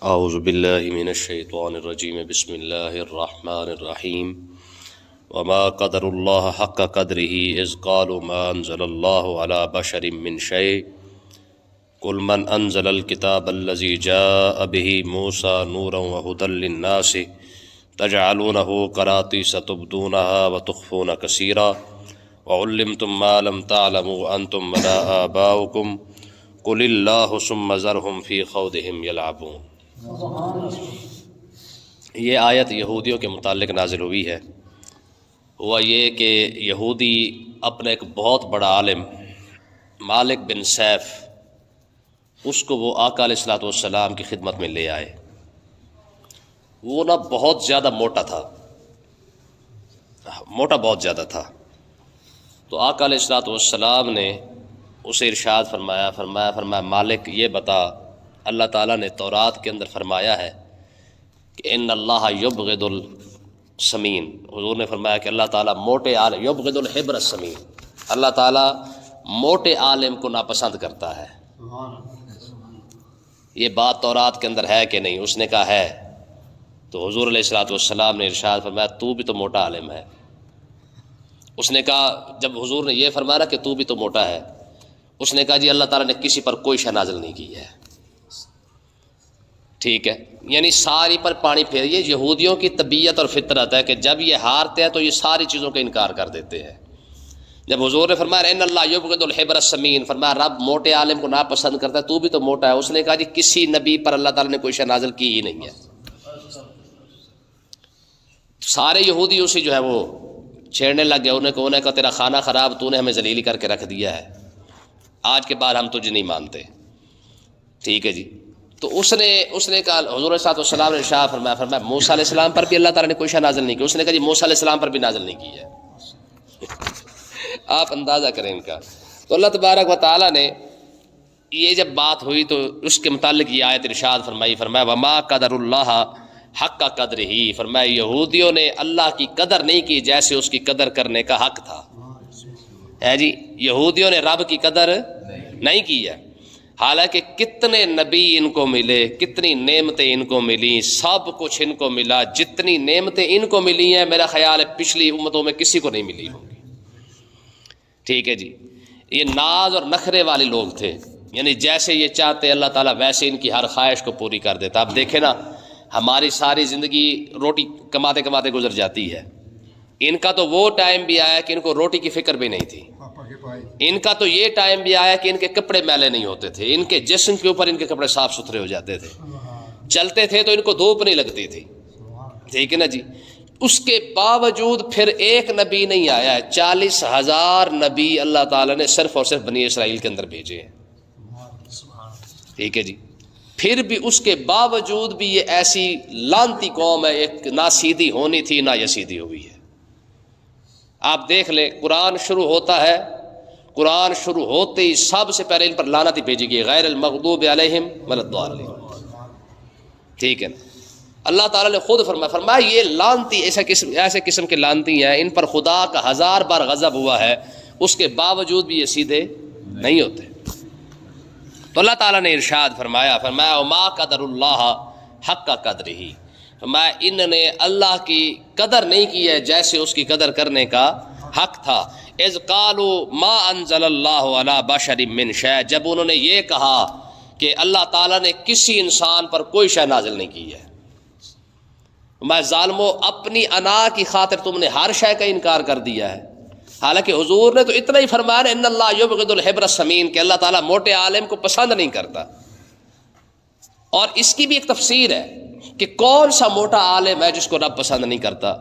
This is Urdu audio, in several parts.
اعوذ باللہ من الشیطان الرجیم بسم اللہ الرحمن الرحیم وما قدر اللہ حق قدرہ اذ قالوا ما انزل اللہ علی بشر من شیء قل من انزل الکتاب الذی جاء به موسیٰ نورا وہدی للناس تجعلونہ قراطیس تبدونها وتخفون کثیرا وعلمتم ما لم تعلموا انتم ولا آباؤکم قل اللہ ثم ذرہم فی خوضہم یلعبون۔ یہ آیت یہودیوں کے متعلق نازل ہوئی ہے۔ ہوا یہ کہ یہودی اپنا ایک بہت بڑا عالم مالک بن سیف، اس کو وہ آقا علیہ الصلوۃ والسلام کی خدمت میں لے آئے۔ وہ بہت زیادہ موٹا تھا، بہت زیادہ تھا۔ تو آقا علیہ الصلوۃ والسلام نے اسے ارشاد فرمایا مالک یہ بتا، اللہ تعالیٰ نے تورات کے اندر فرمایا ہے کہ ان اللہ یبغض السمین۔ حضور نے فرمایا کہ اللہ تعالیٰ موٹے عالم، یبغض الحبر السمین، اللہ تعالیٰ موٹے عالم کو ناپسند کرتا ہے۔ یہ بات تورات کے اندر ہے کہ نہیں؟ اس نے کہا ہے۔ تو حضور علیہ الصلوۃ والسلام نے ارشاد فرمایا تو بھی تو موٹا عالم ہے۔ اس نے کہا، جب حضور نے یہ فرمایا کہ تو بھی تو موٹا ہے، اس نے کہا جی اللہ تعالیٰ نے کسی پر کوئی شے نازل نہیں کی ہے۔ ٹھیک ہے، یعنی ساری پر پانی پھیر۔ یہ یہودیوں کی طبیعت اور فطرت ہے کہ جب یہ ہارتے ہیں تو یہ ساری چیزوں کا انکار کر دیتے ہیں۔ جب حضور نے فرمایا ان اللہ یبغض الحبر السمین، فرمایا رب موٹے عالم کو ناپسند کرتا ہے، تو بھی تو موٹا ہے۔ اس نے کہا جی کسی نبی پر اللہ تعالیٰ نے کوئی شے نازل کی ہی نہیں ہے۔ سارے یہودی اسی جو ہے وہ چھیڑنے لگ گئے، انہیں کہا تیرا کھانا خراب، تو نے ہمیں ذلیل کر کے رکھ دیا ہے، آج کے بعد ہم تجھے نہیں مانتے۔ ٹھیک ہے جی۔ تو اس نے کہا، حضور صلی اللہ علیہ وسلم نے ارشاد فرمایا موسیٰ علیہ السلام پر بھی اللہ تعالیٰ نے کوئی شے نازل نہیں کی۔ اس نے کہا جی موسیٰ علیہ السلام پر بھی نازل نہیں کی ہے۔ آپ اندازہ کریں ان کا۔ تو اللہ تبارک و تعالیٰ نے یہ جب بات ہوئی تو اس کے متعلق یہ آیت ارشاد فرمایا وما قدر اللہ حق قدر ہی، فرمایا یہودیوں نے اللہ کی قدر نہیں کی جیسے اس کی قدر کرنے کا حق تھا۔ ہے جی، یہودیوں نے رب کی قدر نہیں کی ہے، حالانکہ کتنے نبی ان کو ملے، کتنی نعمتیں ان کو ملی، سب کچھ ان کو ملا۔ جتنی نعمتیں ان کو ملی ہیں میرا خیال ہے پچھلی امتوں میں کسی کو نہیں ملی ہوں گی۔ ٹھیک ہے جی، یہ ناز اور نخرے والے لوگ تھے، یعنی جیسے یہ چاہتے اللہ تعالیٰ ویسے ان کی ہر خواہش کو پوری کر دیتا۔ آپ دیکھیں نا، ہماری ساری زندگی روٹی کماتے کماتے گزر جاتی ہے، ان کا تو وہ ٹائم بھی آیا کہ ان کو روٹی کی فکر بھی نہیں تھی۔ ان کا تو یہ ٹائم بھی آیا کہ ان کے کپڑے میلے نہیں ہوتے تھے، ان کے جسم کے اوپر ان کے کپڑے صاف ستھرے ہو جاتے تھے، چلتے تھے تو ان کو دھوپ نہیں لگتی تھی۔ ٹھیک ہے نا جی۔ اس کے باوجود پھر ایک نبی نہیں آیا ہے، 40,000 نبی اللہ تعالیٰ نے صرف اور صرف بنی اسرائیل کے اندر بھیجے ہیں۔ ٹھیک ہے جی، پھر بھی اس کے باوجود بھی یہ ایسی لانتی قوم ہے، ایک نہ سیدھی ہونی تھی نہ یہ سیدھی ہوئی ہے۔ آپ دیکھ لیں، قرآن شروع ہوتا ہے، قرآن شروع ہوتے ہی سب سے پہلے ان پر لعنت ہی بھیجی گئی، غیر المغضوب علیہم ولا الضالین۔ ٹھیک ہے نا، اللہ تعالیٰ نے خود فرمایا یہ لعنتی ایسے قسم کے لعنتی ہیں، ان پر خدا کا 1000 بار غضب ہوا ہے، اس کے باوجود بھی یہ سیدھے نہیں ہوتے۔ تو اللہ تعالیٰ نے ارشاد فرمایا وما قدر اللہ حق قدرہ، فرمایا ان نے اللہ کی قدر نہیں کی ہے جیسے اس کی قدر کرنے کا حق تھا۔ اذ قالوا ما انزل اللہ علی بشر من شیء، جب انہوں نے یہ کہا کہ اللہ تعالیٰ نے کسی انسان پر کوئی شے نازل نہیں کی ہے۔ میں ظالمو، اپنی انا کی خاطر تم نے ہر شے کا انکار کر دیا ہے، حالانکہ حضور نے تو اتنا ہی فرمایا ان اللہ یبغض الحبر السمین کہ اللہ تعالیٰ موٹے عالم کو پسند نہیں کرتا۔ اور اس کی بھی ایک تفسیر ہے کہ کون سا موٹا عالم ہے جس کو رب پسند نہیں کرتا؟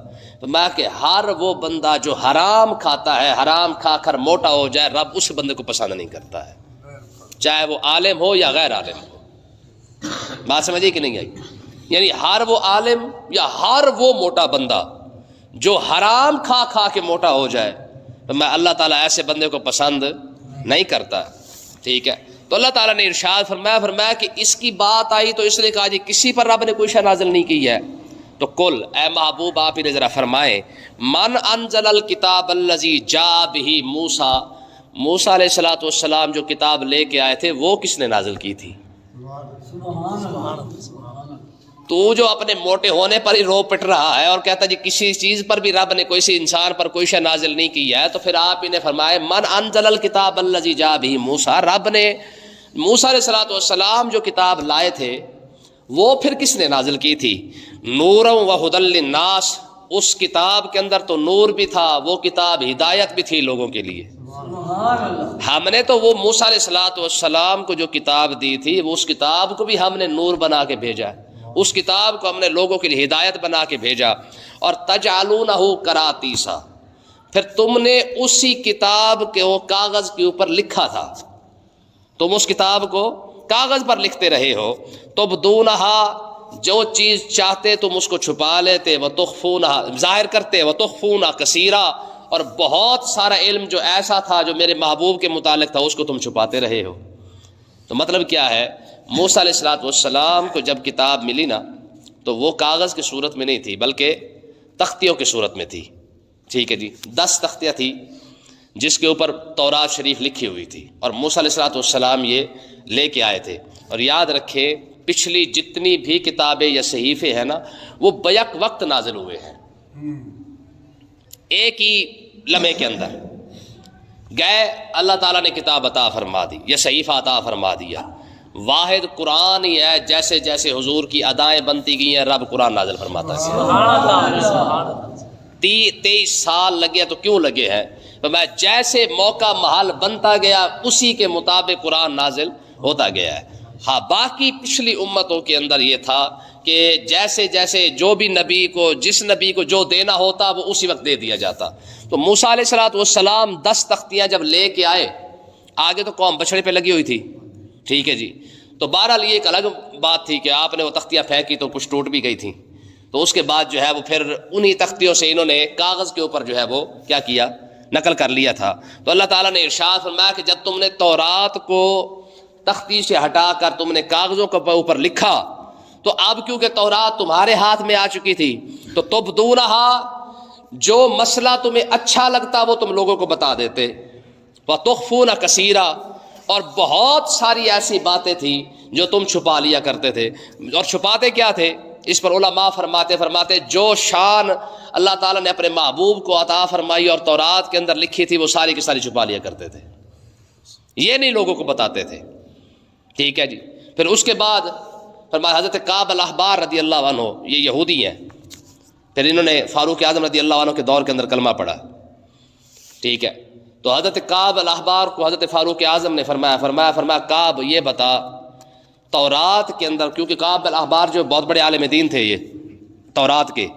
میں کہ ہر وہ بندہ جو حرام کھاتا ہے، حرام کھا کر موٹا ہو جائے، رب اس بندے کو پسند نہیں کرتا ہے، چاہے وہ عالم ہو یا غیر عالم ہو۔ بات سمجھیے کہ نہیں آئی؟ یعنی ہر وہ عالم یا ہر وہ موٹا بندہ جو حرام کھا کھا کے موٹا ہو جائے، میں اللہ تعالیٰ ایسے بندے کو پسند نہیں کرتا۔ ٹھیک ہے، تو اللہ تعالیٰ نے ارشاد فرمایا کہ اس کی بات آئی تو اس نے کہا جی کسی پر رب نے کوئی شے نازل نہیں کی ہے۔ تو کل اے محبوب آپ انہیں ذرا فرمائیں، من انزل الکتاب الذی جاء بہ موسیٰ، موسیٰ علیہ السلام جو کتاب لے کے آئے تھے وہ کس نے نازل کی تھی؟ تو جو اپنے موٹے ہونے پر ہی رو پٹ رہا ہے اور کہتا جی کسی چیز پر بھی رب نے کسی انسان پر کوئی شے نازل نہیں کی ہے، تو پھر آپ ہی نے فرمائے من انزل الکتاب الذی جاء بہ موسیٰ، رب نے موسیٰ علیہ السلام جو کتاب لائے تھے وہ پھر کس نے نازل کی تھی؟ نورا و ھدی للناس، اس کتاب کے اندر تو نور بھی تھا، وہ کتاب ہدایت بھی تھی لوگوں کے لیے۔ ہم نے تو وہ موسیٰ علیہ السلام کو جو کتاب دی تھی وہ اس کتاب کو بھی ہم نے نور بنا کے بھیجا، اس کتاب کو ہم نے لوگوں کے لیے ہدایت بنا کے بھیجا۔ اور تجعلونہ قراطیسا، پھر تم نے اسی کتاب کے وہ کاغذ کے اوپر لکھا تھا، تم اس کتاب کو کاغذ پر لکھتے رہے ہو۔ تبدونہا، جو چیز چاہتے تم اس کو چھپا لیتے، وتخفونہا، ظاہر کرتے، وتخفونہ کثیرا، اور بہت سارا علم جو ایسا تھا جو میرے محبوب کے متعلق تھا اس کو تم چھپاتے رہے ہو۔ تو مطلب کیا ہے؟ موسیٰ علیہ السلام کو جب کتاب ملی نا تو وہ کاغذ کی صورت میں نہیں تھی بلکہ تختیوں کی صورت میں تھی، ٹھیک ہے جی، 10 تختیاں تھی جس کے اوپر تورات شریف لکھی ہوئی تھی، اور موسیٰ علیہ السلام یہ لے کے آئے تھے۔ اور یاد رکھیں پچھلی جتنی بھی کتابیں یا صحیفے ہیں نا وہ بیک وقت نازل ہوئے ہیں، ایک ہی لمحے کے اندر گئے، اللہ تعالیٰ نے کتاب عطا فرما دی یا صحیفہ عطا فرما دیا۔ واحد قرآن ہی ہے، جیسے جیسے حضور کی ادائیں بنتی گئی ہیں رب قرآن نازل فرماتا ہے۔ 23 سال لگے تو کیوں لگے ہیں؟ میں جیسے موقع محل بنتا گیا اسی کے مطابق قرآن نازل ہوتا گیا ہے۔ ہاں باقی پچھلی امتوں کے اندر یہ تھا کہ جیسے جیسے جو بھی نبی کو جس نبی کو جو دینا ہوتا وہ اسی وقت دے دیا جاتا۔ تو موسیٰ علیہ السلام 10 تختیاں جب لے کے آئے، آگے تو قوم بچڑے پہ لگی ہوئی تھی، ٹھیک ہے جی، تو بہرحال یہ ایک الگ بات تھی کہ آپ نے وہ تختیاں پھینکی تو کچھ ٹوٹ بھی گئی تھیں، تو اس کے بعد جو ہے وہ پھر انہی تختیوں سے انہوں نے کاغذ کے اوپر جو ہے وہ کیا کیا، نقل کر لیا تھا۔ تو اللہ تعالیٰ نے ارشاد فرمایا کہ جب تم نے تورات کو تختی سے ہٹا کر تم نے کاغذوں کے اوپر لکھا، تو اب کیونکہ تورات تمہارے ہاتھ میں آ چکی تھی تو تبدونہا، جو مسئلہ تمہیں اچھا لگتا وہ تم لوگوں کو بتا دیتے، وتخفون کثیرا، اور بہت ساری ایسی باتیں تھیں جو تم چھپا لیا کرتے تھے۔ اور چھپاتے کیا تھے؟ اس پر علماء فرماتے جو شان اللہ تعالیٰ نے اپنے محبوب کو عطا فرمائی اور تورات کے اندر لکھی تھی وہ ساری کی ساری چھپا لیا کرتے تھے، یہ نہیں لوگوں کو بتاتے تھے، ٹھیک ہے جی۔ پھر اس کے بعد فرمایا حضرت کعب الاحبار رضی اللہ عنہ، یہ یہودی ہیں، پھر انہوں نے فاروق اعظم رضی اللہ عنہ کے دور کے اندر کلمہ پڑھا، ٹھیک ہے۔ تو حضرت کعب الاحبار کو حضرت فاروق اعظم نے فرمایا کعب یہ بتا تورات کے اندر، کیونکہ کعب الاحبار جو بہت بڑے عالم دین تھے یہ تورات کے،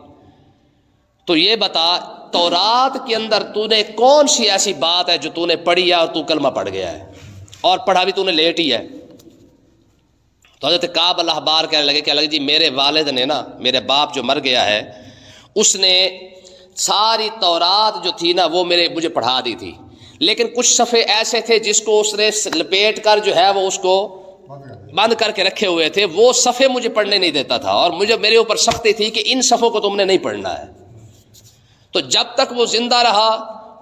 تو یہ بتا تورات کے اندر تو نے کون سی ایسی بات ہے جو تو نے پڑھی ہے اور تو کلمہ پڑھ گیا ہے، اور پڑھا بھی تو نے لیٹ ہی ہے۔ تو حضرت کعب الاحبار کہنے لگے جی میرے والد نے نا، میرے باپ جو مر گیا ہے اس نے ساری تورات جو تھی نا وہ مجھے پڑھا دی تھی، لیکن کچھ صفحے ایسے تھے جس کو اس نے لپیٹ کر جو ہے وہ اس کو بند کر کے رکھے ہوئے تھے، وہ صفحے مجھے پڑھنے نہیں دیتا تھا، اور میرے اوپر سختی تھی کہ ان صفحوں کو تم نے نہیں پڑھنا ہے۔ تو جب تک وہ زندہ رہا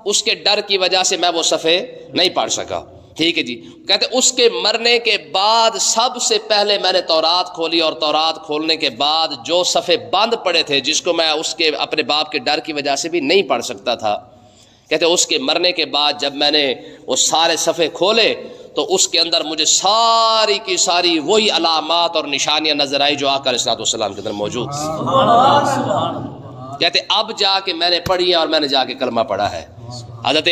اس کے ڈر کی وجہ سے میں وہ صفحے نہیں پڑھ سکا، ٹھیک ہے جی۔ کہتے اس کے مرنے کے بعد سب سے پہلے میں نے تورات کھولی، اور تورات کھولنے کے بعد جو صفحے بند پڑے تھے جس کو میں اس کے اپنے باپ کے ڈر کی وجہ سے بھی نہیں پڑھ سکتا تھا، کہتے اس کے مرنے کے بعد جب میں نے وہ سارے صفحے کھولے تو اس کے اندر مجھے ساری کی ساری وہی علامات اور نشانیاں نظر آئی جو آقا علیہ السلام کے اندر موجود تھی۔ کہتے اب جا کے میں نے پڑھی اور میں نے جا کے کلمہ پڑھا ہے۔ حضرت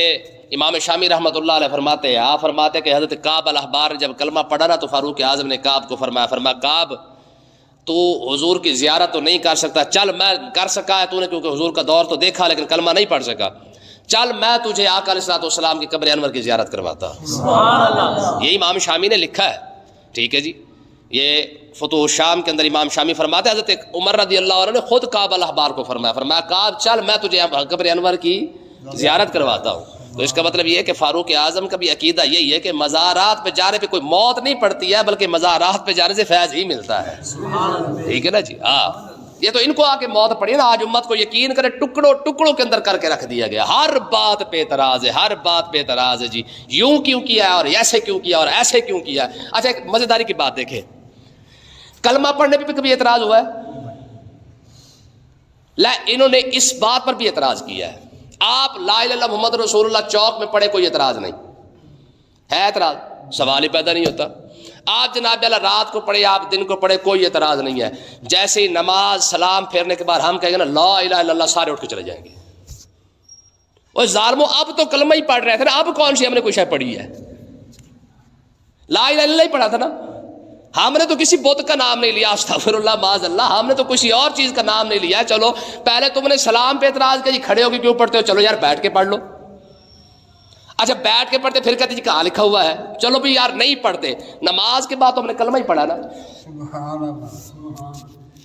امام شامی رحمۃ اللہ علیہ فرماتے ہیں، آپ فرماتے کہ حضرت کعب الاحبار نے جب کلمہ پڑھا نا تو فاروق اعظم نے کعب کو فرمایا کعب تو حضور کی زیارت تو نہیں کر سکتا، چل میں کر سکا ہے تو نے، کیونکہ حضور کا دور تو دیکھا لیکن کلمہ نہیں پڑھ سکا، چل میں تجھے آقا علیہ السلام کی قبر انور کی زیارت کرواتا۔ یہ امام شامی نے لکھا ہے، ٹھیک ہے جی۔ یہ فتوح الشام کے اندر امام شامی فرماتے ہیں حضرت عمر رضی اللہ عنہ نے خود کعب الاحبار کو فرمایا کعب چل میں تجھے قبر انور کی زیارت کرواتا ہوں۔ تو اس کا مطلب یہ ہے کہ فاروق اعظم کا بھی عقیدہ یہی ہے کہ مزارات پہ جانے پہ کوئی موت نہیں پڑتی ہے بلکہ مزارات پہ جانے سے فیض ہی ملتا ہے، ٹھیک ہے نا جی۔ ہاں یہ تو ان کو آ کے موت پڑی نا، آج امت کو یقین کرے ٹکڑوں ٹکڑوں کے اندر کر کے رکھ دیا گیا، ہر بات پہ اعتراض ہے، ہر بات پہ اعتراض ہے جی، یوں کیوں کیا اور ایسے کیوں کیا اور ایسے کیوں کیا۔ اچھا ایک مزیداری کی بات دیکھیں، کلمہ پڑھنے پہ کبھی اعتراض ہوا ہے؟ انہوں نے اس بات پر بھی اعتراض کیا ہے. آپ لا الہ الا اللہ محمد رسول اللہ چوک میں پڑھے، کوئی اعتراض نہیں ہے. اعتراض سوال ہی پیدا نہیں ہوتا. آپ جناب اللہ رات کو پڑھے، آپ دن کو پڑھے، کوئی اعتراض نہیں ہے. جیسے ہی نماز سلام پھیرنے کے بعد ہم کہیں گے نا لا الہ الا اللہ، سارے اٹھ کے چلے جائیں گے. اور ظالموں اب تو کلمہ ہی پڑھ رہے تھے نا، اب کون سی ہم نے کوئی شے پڑھی ہے؟ لا الہ الا اللہ ہی پڑھا تھا نا. ہم نے تو کسی بت کا نام نہیں لیا، استغفر اللہ معاذ اللہ، ہم نے تو کسی اور چیز کا نام نہیں لیا. چلو پہلے تم نے سلام پہ اعتراض کیا جی کھڑے ہو کے کیوں پڑھتے ہو، چلو یار بیٹھ کے پڑھ لو. اچھا بیٹھ کے پڑھتے، پھر کہتے جی کہاں لکھا ہوا ہے، چلو بھی یار نہیں پڑھتے. نماز کے بعد تو ہم نے کلمہ ہی پڑھا نا،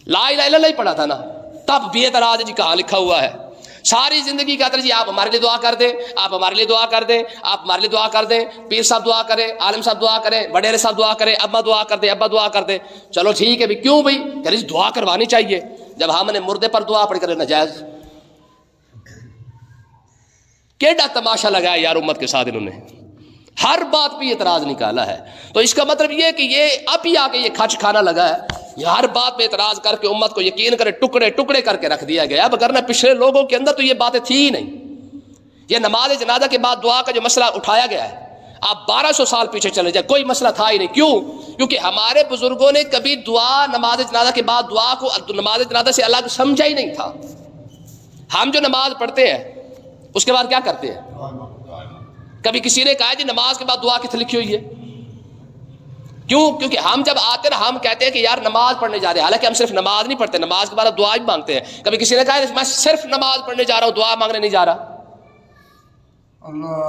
لا الہ الا اللہ ہی پڑھا تھا نا، تب بھی اعتراض ہے جی کہاں لکھا ہوا ہے. ساری زندگی کہتے ہیں جی آپ ہمارے لیے دعا کر دیں، آپ ہمارے لیے دعا کر دیں، آپ ہمارے لیے دعا کر دیں، پیر صاحب دعا کریں، عالم صاحب دعا کریں، وڈیرے صاحب دعا کریں، ابا دعا کر دیں، ابا دعا کر دیں. چلو ٹھیک ہے بھی، کیوں بھائی؟ کہہ رہے دعا کروانی چاہیے. جب ہم نے مردے پر دعا پڑھ کر ناجائز. کیڈا تماشا لگایا یار امت کے ساتھ انہوں نے، ہر بات پہ اعتراض نکالا ہے. تو اس کا مطلب یہ کہ یہ اب ہی آ کے یہ کھچ کھانا لگا ہے، یہ ہر بات پہ اعتراض کر کے امت کو یقین کرے ٹکڑے ٹکڑے کر کے رکھ دیا گیا. اب اگر نہ پچھلے لوگوں کے اندر تو یہ باتیں تھی ہی نہیں. یہ نماز جنازہ کے بعد دعا کا جو مسئلہ اٹھایا گیا ہے، آپ 1200 سال پیچھے چلے جائیں، کوئی مسئلہ تھا ہی نہیں. کیوں؟ کیونکہ ہمارے بزرگوں نے کبھی دعا نماز جنازہ کے بعد دعا کو نماز جنازہ سے الگ سمجھا ہی نہیں تھا. ہم جو نماز پڑھتے ہیں اس کے بعد کیا کرتے ہیں؟ کبھی کسی نے کہا جی نماز کے بعد دعا کس لکھی ہوئی ہے؟ کیوں؟ کیونکہ ہم جب آتے ہیں ہم کہتے ہیں کہ یار نماز پڑھنے جا رہے ہیں، حالانکہ ہم صرف نماز نہیں پڑھتے، نماز کے بعد دعا بھی مانگتے ہیں. کبھی کسی نے کہا میں صرف نماز پڑھنے جا رہا ہوں، دعا مانگنے نہیں جا رہا.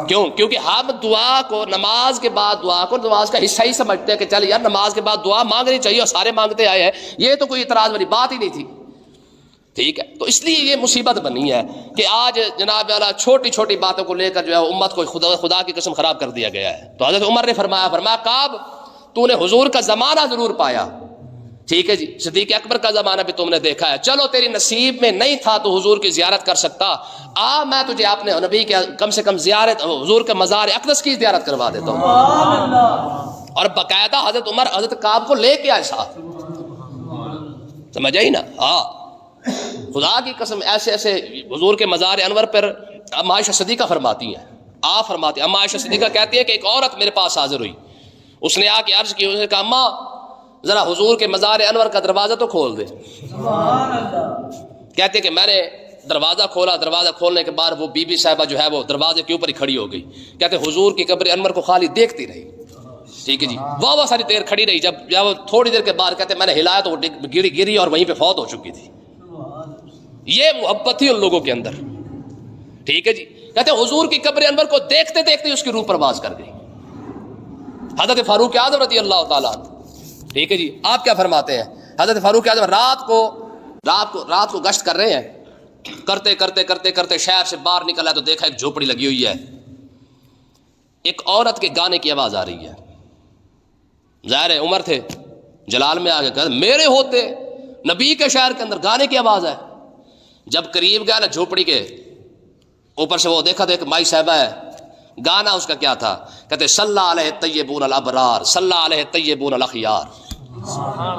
کیوں؟ کیونکہ ہم دعا کو نماز کے بعد دعا کو نماز کا حصہ ہی سمجھتے ہیں کہ چل یار نماز کے بعد دعا مانگنی چاہیے، اور سارے مانگتے آئے ہیں، یہ تو کوئی اعتراض والی بات ہی نہیں تھی. ٹھیک ہے، تو اس لیے یہ مصیبت بنی ہے کہ آج جناب والا چھوٹی چھوٹی باتوں کو لے کر جو ہے امت کو خدا کی قسم خراب کر دیا گیا ہے. تو حضرت عمر نے فرمایا کعب تو نے حضور کا زمانہ ضرور پایا، ٹھیک ہے جی، صدیق اکبر کا زمانہ بھی تم نے دیکھا ہے، چلو تیری نصیب میں نہیں تھا تو حضور کی زیارت کر سکتا، میں تجھے اپنے نبی کے کم سے کم زیارت حضور کے مزار اقدس کی زیارت کروا دیتا ہوں. اور باقاعدہ حضرت عمر حضرت کعب کو لے کے آئے ساتھ، سمجھ آئی نا؟ ہاں خدا کی قسم ایسے ایسے حضور کے مزار انور پر اما عائشہ صدیقہ فرماتی ہیں، آپ فرماتی ہیں، اما عائشہ صدیقہ کہتی ہے کہ ایک عورت میرے پاس حاضر ہوئی، اس نے آ کے عرض کی، اس نے کہا اماں ذرا حضور کے مزار انور کا دروازہ تو کھول دے. سبحان اللہ. کہتے کہ میں نے دروازہ کھولا، دروازہ کھولنے کے بعد وہ بی بی صاحبہ جو ہے وہ دروازے کے اوپر ہی کھڑی ہو گئی. کہتے حضور کی قبر انور کو خالی دیکھتی رہی، ٹھیک ہے جی، واہ ساری دیر کھڑی رہی. جب تھوڑی دیر کے بعد کہتے میں نے ہلایا تو وہ گری اور وہیں پہ فوت ہو چکی تھی. یہ محبت تھی ان لوگوں کے اندر، ٹھیک ہے جی. کہتے حضور کی قبر انور کو دیکھتے دیکھتے اس کی روح پرواز کر گئی. حضرت فاروق اعظم رضی اللہ تعالیٰ، ٹھیک ہے جی، آپ کیا فرماتے ہیں؟ حضرت فاروق اعظم رات کو گشت کر رہے ہیں، کرتے کرتے کرتے کرتے شہر سے باہر نکلا تو دیکھا ایک جھوپڑی لگی ہوئی ہے، ایک عورت کے گانے کی آواز آ رہی ہے. ظاہر ہے عمر تھے، جلال میں آگے کہا میرے ہوتے نبی کے شہر کے اندر گانے کی آواز ہے. جب قریب گیا نا جھوپڑی کے اوپر سے وہ دیکھا تو ایک مائی صاحبہ ہے، گانا اس کا کیا تھا؟ کہتے صلی علیہ الطیبون الابرار صلی علیہ الطیبون الاخیار.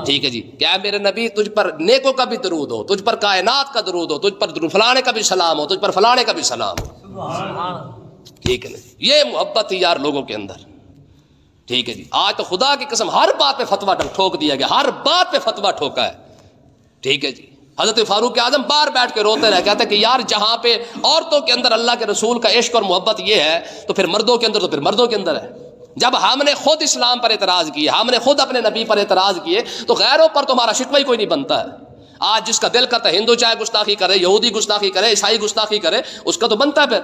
ٹھیک ہے جی، کیا میرے نبی تجھ پر نیکوں کا بھی درود ہو، تجھ پر کائنات کا درود ہو، تجھ پر فلانے کا بھی سلام ہو، تجھ پر فلانے کا بھی سلام ہو. ٹھیک ہے نا، یہ محبت تھی یار لوگوں کے اندر. ٹھیک ہے جی، آج تو خدا کی قسم ہر بات پہ فتویٰ ٹھوک دیا گیا، ہر بات پہ فتویٰ ٹھوکا ہے. ٹھیک ہے جی، حضرت فاروق اعظم باہر بیٹھ کے روتے رہے، کہتے کہ یار جہاں پہ عورتوں کے اندر اللہ کے رسول کا عشق اور محبت یہ ہے تو پھر مردوں کے اندر ہے. جب ہم نے خود اسلام پر اعتراض کیے، ہم نے خود اپنے نبی پر اعتراض کیے، تو غیروں پر تمہارا شکوہ ہی کوئی نہیں بنتا ہے. آج جس کا دل کرتا ہے ہندو چاہے گستاخی کرے، یہودی گستاخی کرے، عیسائی گستاخی کرے، اس کا تو بنتا ہے. پھر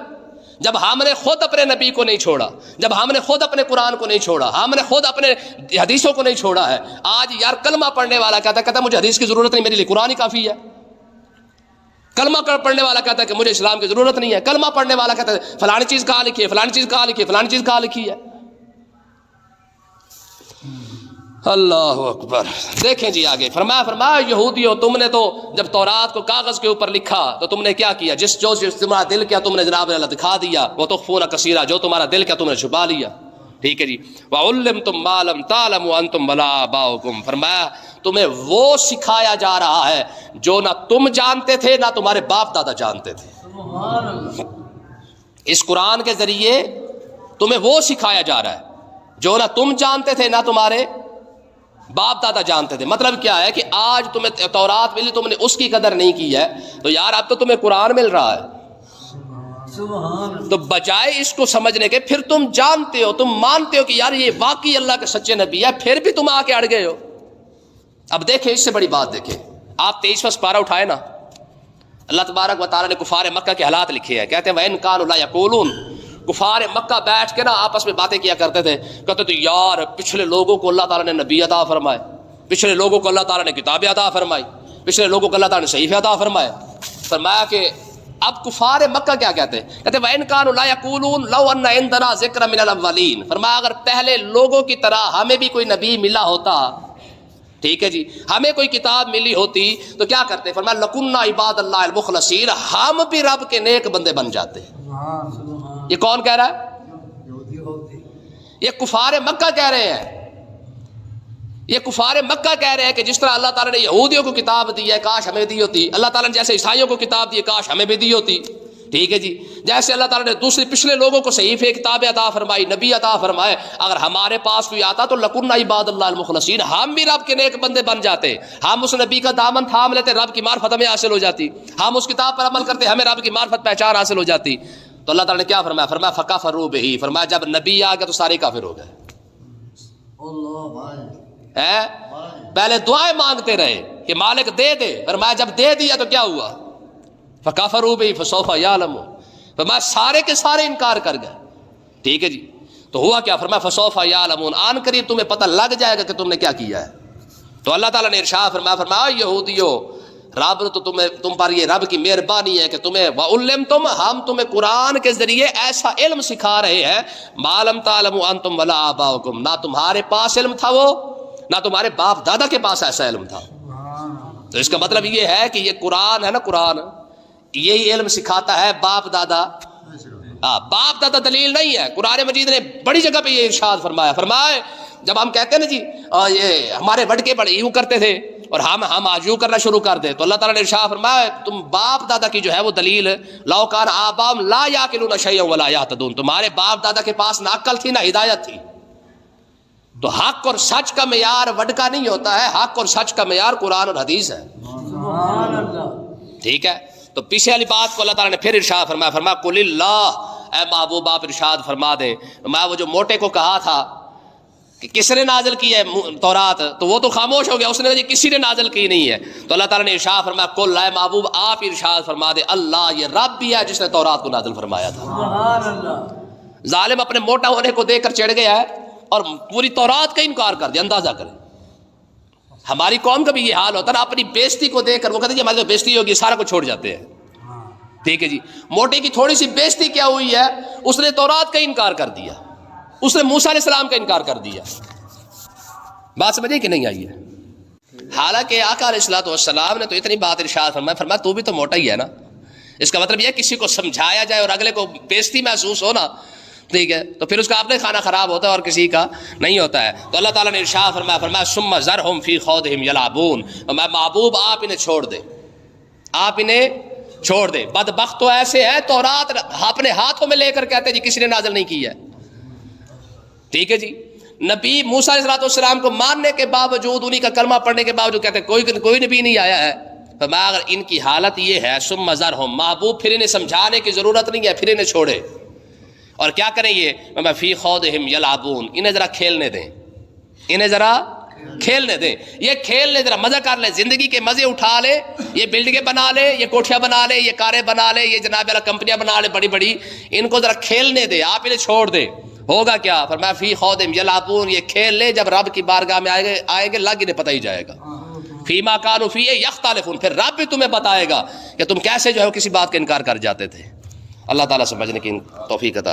جب ہم نے خود اپنے نبی کو نہیں چھوڑا، جب ہم نے خود اپنے قرآن کو نہیں چھوڑا، ہم نے خود اپنے حدیثوں کو نہیں چھوڑا ہے، آج یار کلمہ پڑھنے والا کہتا مجھے حدیث کی ضرورت نہیں، میرے لیے قرآن ہی کافی ہے. کلمہ پڑھنے والا کہتا ہے کہ مجھے اسلام کی ضرورت نہیں ہے. کلمہ پڑھنے والا کہتا ہے فلانی چیز کہاں لکھی ہے، فلانی چیز کہاں لکھی ہے، فلانی چیز کہاں لکھی ہے. اللہ اکبر. دیکھیں جی آگے فرمایا یہودیو تم نے تو جب تورات کو کاغذ کے اوپر لکھا تو تم نے کیا کیا؟ جس تمہارا دل کیا تم نے جناب اللہ دکھا دیا. وہ تخفون کثیرا، جو تمہارا دل کیا تم نے چھپا لیا. ٹھیک ہے جی. وَعُلِّمْتُم مَّا لَمْ تَعْلَمُوا أَنتُمْ وَلَا آبَاؤُكُمْ، فرمایا تمہیں وہ سکھایا جا رہا ہے جو نہ تم جانتے تھے نہ تمہارے باپ دادا جانتے تھے. اس قرآن کے ذریعے تمہیں وہ سکھایا جا رہا ہے جو نہ تم جانتے تھے نہ تمہارے باپ دادا جانتے تھے. مطلب کیا ہے کہ آج تمہیں تورات ملی، تم نے اس کی قدر نہیں کی ہے، تو یار اب تو تمہیں قرآن مل رہا ہے، تو بجائے اس کو سمجھنے کے پھر تم جانتے ہو، تم مانتے ہو کہ یار یہ واقعی اللہ کے سچے نبی ہے، پھر بھی تم آ کے اڑ گئے ہو. اب دیکھیں اس سے بڑی بات دیکھیں، آپ 23واں پارہ اٹھائے نا، اللہ تبارک و تعالیٰ نے کفار مکہ کے حالات لکھے ہیں. کہتے ہیں وَإِن كَانُوا لَا يَقُولُونَ، کفار مکہ بیٹھ کے نا آپس میں باتیں کیا کرتے تھے، کہتے تھے یار پچھلے لوگوں کو اللہ تعالیٰ نے نبی عطا فرمائے، پچھلے لوگوں کو اللہ تعالیٰ نے کتابیں عطا فرمائی، پچھلے لوگوں کو اللہ تعالیٰ نے صحیفے عطا فرمائے. فرمایا کہ اب کفار مکہ کیا کہتے ہیں، کہتے ہیں وَإِن كَانُوا لَا يَقُولُونَ لَوْ أَنَّ عِندَنَا ذِكْرًا مِنَ الْأَوَّلِينَ. فرمایا اگر پہلے لوگوں کی طرح ہمیں بھی کوئی نبی ملا ہوتا، ٹھیک ہے جی، ہمیں کوئی کتاب ملی ہوتی تو کیا کرتے؟ فرمایا لَكُنَّا عِبَادَ اللَّهِ الْمُخْلَصِينَ، ہم بھی رب کے نیک بندے بن جاتے. یہ کون کہہ رہا ہے؟ یہ کفار مکہ کہہ رہے ہیں. یہ کفار مکہ کہہ رہے ہیں کہ جس طرح اللہ تعالیٰ نے یہودیوں کو کتاب دی ہے کاش ہمیں دی ہوتی، اللہ تعالیٰ نے جیسے عیسائیوں کو کتاب دی ہے کاش ہمیں بھی دی ہوتی. ٹھیک ہے جی، جیسے اللہ تعالیٰ نے دوسرے پچھلے لوگوں کو صحیفے کتابیں عطا فرمائی، نبی عطا فرمائے، اگر ہمارے پاس کوئی آتا تو لَكُنَّا عِبَادَ اللَّهِ الْمُخْلَصِينَ، ہم بھی رب کے نیک بندے بن جاتے، ہم اس نبی کا دامن تھام لیتے، رب کی معرفت ہمیں حاصل ہو جاتی، ہم اس کتاب پر عمل کرتے، ہمیں رب کی معرفت پہچان حاصل ہو جاتی. تو اللہ تعالیٰ نے کیا فرمایا؟ فرمایا فَكَفَرُوا بِهِ، فرمایا جب نبی آ گیا تو سارے کافر ہو گئے. پہلے دعائیں مانگتے رہے کہ مالک دے دے، فرمایا جب دے دیا تو کیا ہوا؟ فَكَفَرُوا بِهِ فَسَوْفَ يَعْلَمُونَ، فرمایا سارے کے سارے انکار کر گئے. ٹھیک ہے جی، تو ہوا کیا؟ فرمایا فَسَوْفَ يَعْلَمُونَ، آن قریب تمہیں پتہ لگ جائے گا کہ تم نے کیا کیا ہے. تو اللہ تعالیٰ نے ارشاد فرمایا یہودیو، رب تو تم پر یہ رب کی مہربانی ہے کہ تمہیں وَعُلِّمْتُم، ہم تمہیں قرآن کے ذریعے ایسا علم سکھا رہے ہیں مَا لَمْ تَعْلَمُوا أَنْتُمْ وَلَا آبَاؤُكُمْ، نہ تمہارے پاس علم تھا وہ، نہ تمہارے باپ دادا کے پاس ایسا علم تھا. تو اس کا مطلب یہ ہے کہ یہ قرآن ہے نا، قرآن یہی علم سکھاتا ہے، باپ دادا باپ دادا دلیل نہیں ہے. قرآن مجید نے بڑی جگہ پہ یہ ارشاد فرمائے جب ہم کہتے ہیں نا جی یہ ہمارے وڈکے بڑے یوں کرتے تھے اور ہم آج یوں کرنا شروع کر دیں، تو اللہ تعالیٰ نے ارشاد فرمایا تم باپ دادا کی جو ہے وہ دلیل لَوْ كَانَ آبَاؤُهُمْ لَا يَعْقِلُونَ شَيْئًا وَلَا يَهْتَدُونَ، تمہارے باپ دادا کے پاس نہ عقل تھی نہ ہدایت تھی. تو حق اور سچ کا معیار وڈکا نہیں ہوتا ہے، حق اور سچ کا معیار قرآن اور حدیث ہے. ٹھیک ہے، تو پیچھے والی بات کو اللہ تعالیٰ نے پھر ارشاد فرمایا قُلِ اللَّهُ، اے محبوب آپ ارشاد فرما دیں. میں وہ جو موٹے کو کہا تھا کہ کس نے نازل کی ہے تورات، تو وہ تو خاموش ہو گیا، اس نے کہا کسی نے نازل کی نہیں ہے. تو اللہ تعالیٰ نے ارشاد فرمایا قُلْ، اے محبوب آپ ارشاد فرما دیں اللہ یہ رب بھی ہے جس نے تورات کو نازل فرمایا تھا. ظالم اپنے موٹا ہونے کو دیکھ کر چڑھ گیا ہے اور پوری تورات کا انکار کر دیا. اندازہ کریں ہماری قوم کا بھی یہ حال ہوتا ہے نا، اپنی بیزتی کو دیکھ کر وہ کہتے ہیں ہماری تو بیزتی ہوگی، سارا کو چھوڑ جاتے ہیں. ٹھیک ہے جی، موٹے کی تھوڑی سی بیزتی کیا ہوئی ہے، اس نے تورات کا انکار کر دیا، اس نے موسیٰ علیہ السلام کا انکار کر دیا. بات سمجھے کہ نہیں آئی ہے؟ حالانکہ آقا علیہ السلام نے تو اتنی بات ارشاد فرمایا تو بھی تو موٹا ہی ہے نا. اس کا مطلب یہ کسی کو سمجھایا جائے اور اگلے کو بیزتی محسوس ہونا، ٹھیک ہے، تو پھر اس کا اپنے کھانا خراب ہوتا ہے اور کسی کا نہیں ہوتا ہے. تو اللہ تعالیٰ نے ارشاد فرمایا ثم ذرہم فی خوضہم یلعبون، میں محبوب آپ انہیں چھوڑ دے، آپ انہیں چھوڑ دے. بدبخت تو ایسے ہیں تورات اپنے ہاتھوں میں لے کر کہتے جی کسی نے نازل نہیں کی ہے. ٹھیک ہے جی، نبی موسیٰ علیہ السلام کو ماننے کے باوجود، انہی کا کلمہ پڑھنے کے باوجود کہتے کوئی نبی نہیں آیا ہے. فرمایا اگر ان کی حالت یہ ہے ثم ذرہم، محبوب پھر انہیں سمجھانے کی ضرورت نہیں ہے، پھر انہیں چھوڑے. اور کیا کریں یہ میں فی خوضہم یلعبون، انہیں ذرا کھیلنے دیں، انہیں ذرا کھیلنے دیں، یہ کھیل لے، ذرا مزہ کر لے، زندگی کے مزے اٹھا لے، یہ بلڈنگیں بنا لے، یہ کوٹھیاں بنا لے، یہ کاریں بنا لے، یہ جناب والا کمپنیاں بنا لے بڑی بڑی، ان کو ذرا کھیلنے دے، آپ انہیں چھوڑ دے. ہوگا کیا؟ فرمایا فی خوضہم یلعبون، یہ کھیل لے، جب رب کی بارگاہ میں آئیں گے لگ انہیں پتہ ہی جائے گا. فیما کانوا فیہ یختلفون، پھر رب بھی تمہیں بتائے گا کہ تم کیسے جو ہے کسی بات کا انکار کر جاتے تھے. اللہ تعالیٰ سمجھنے کی توفیق عطا